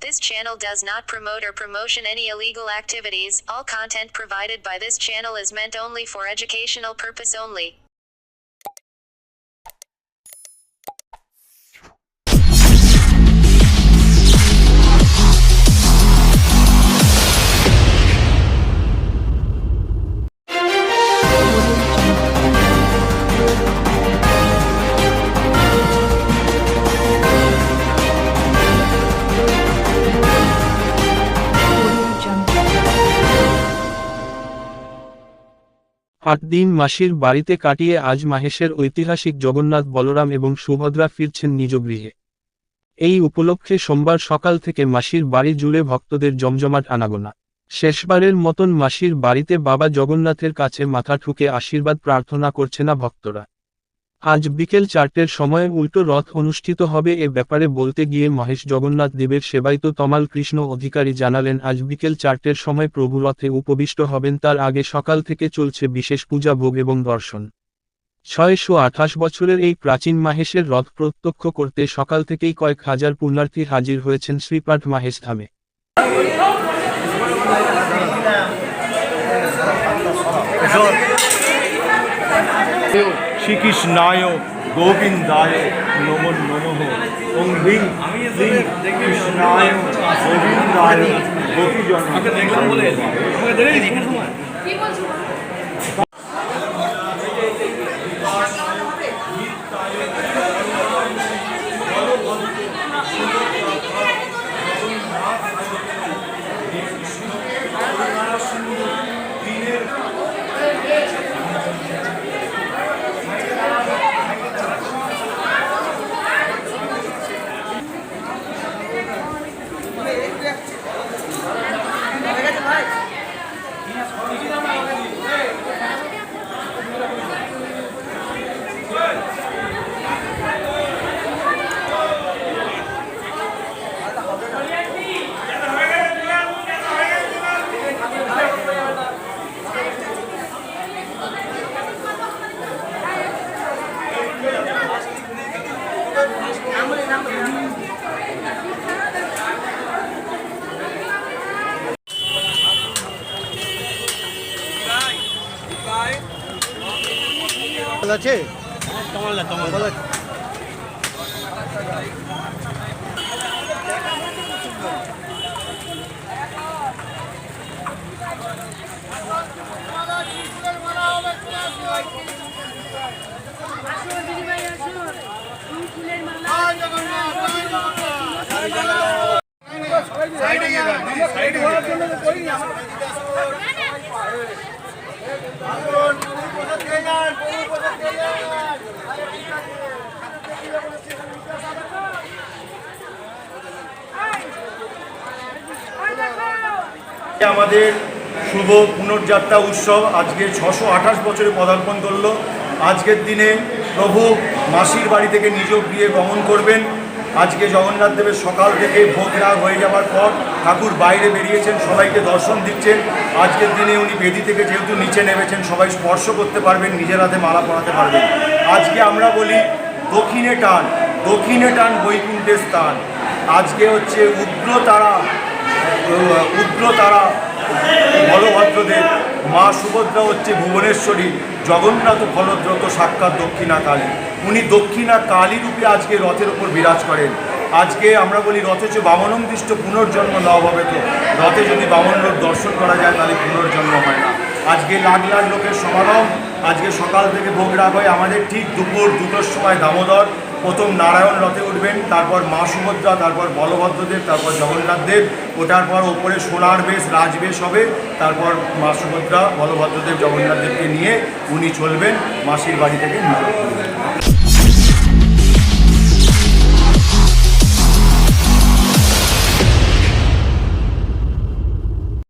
This channel does not promote or promotion any illegal activities. All content provided by this channel is meant only for educational purpose only. আট দিন মাসির বাড়িতে কাটিয়ে আজ মাহেশের ঐতিহাসিক জগন্নাথ বলরাম এবং সুভদ্রা ফিরছেন নিজ গৃহে। এই উপলক্ষে সোমবার সকাল থেকে মাসির বাড়ি জুড়ে ভক্তদের জমজমাট আনাগোনা। শেষবারের মতন মাসির বাড়িতে বাবা জগন্নাথের কাছে মাথা ঠুকে আশীর্বাদ প্রার্থনা করছে না ভক্তরা। আজ বিকেল 4টের সময়ে উল্টো রথ অনুষ্ঠিত হবে এ ব্যাপারে বলতে গিয়ে মহেশ জগন্নাথ দেবের সেবায়িত তমাল কৃষ্ণ অধিকারী জানালেন, আজ বিকেল 4টের সময় প্রভু রথে উপবিষ্ট হবেন। তার আগে সকাল থেকে চলছে বিশেষ পূজা, ভোগ এবং দর্শন। 628 বছরের এই প্রাচীন মাহেশের রথ প্রত্যক্ষ করতে সকাল থেকেই কয়েক হাজার পুণ্যার্থী হাজির হয়েছেন শ্রীপাঠ মাহেশ ধামে। শ্রীকৃষ্ণায় গোবিন্দায় নমো নমঃ। ওং হ্রিং শ্রী কৃষ্ণায় গোবিন্দায় গোপীজন। আছে আমাদের শুভ পুনর্যাত্রা উৎসব আজকে 628 বছরে পদার্পণ করল। আজকের দিনে প্রভু মাসির বাড়ি থেকে নিজ গৃহে গমন করবেন। আজকে জগন্নাথ দেবের সকাল থেকে ভোগ রাগ হয়ে যাওয়ার পর ঠাকুর বাইরে বেরিয়েছেন, সবাইকে দর্শন দিচ্ছেন। আজকের দিনে উনি বেদি থেকে যেহেতু নিচে নেমেছেন, সবাই স্পর্শ করতে পারবেন, নিজের হাতে মালা পরাতে পারবেন। আজকে আমরা বলি দক্ষিণে টান, দক্ষিণে টান বৈকুণ্ঠের স্থান। আজকে হচ্ছে উগ্রতারা বলভদ্রদেব, মা সুভদ্রা হচ্ছে ভুবনেশ্বরী, জগন্নাথ ফলদ্রত সাক্ষাৎ দক্ষিণা কালী। উনি দক্ষিণা কালী রূপে আজকে রথের ওপর বিরাজ করেন। আজকে আমরা বলি রথে যে বামনং দৃষ্ট পুনর্জন্ম ন ভবেত। রথে যদি বামন লোক দর্শন করা যায় তাহলে পুনর্জন্ম হয় না। আজকে লাখ লাখ লোকের সমাগম। আজকে সকাল থেকে ভোগ রাগ হয়। আমাদের ঠিক দুপুর 2টোর সময় দামোদর প্রথম নারায়ণ রথে উঠবেন, তারপর মা সুভদ্রা, তারপর বলভদ্রদেব, তারপর জগন্নাথ দেব। ওঠার পর ওপরে সোনার বেশ, রাজবেশ হবে। তারপর মা সুভদ্রা, বলভদ্রদেব, জগন্নাথ দেবকে নিয়ে উনি চলবেন মাসির বাড়ি থেকে নিয়ে।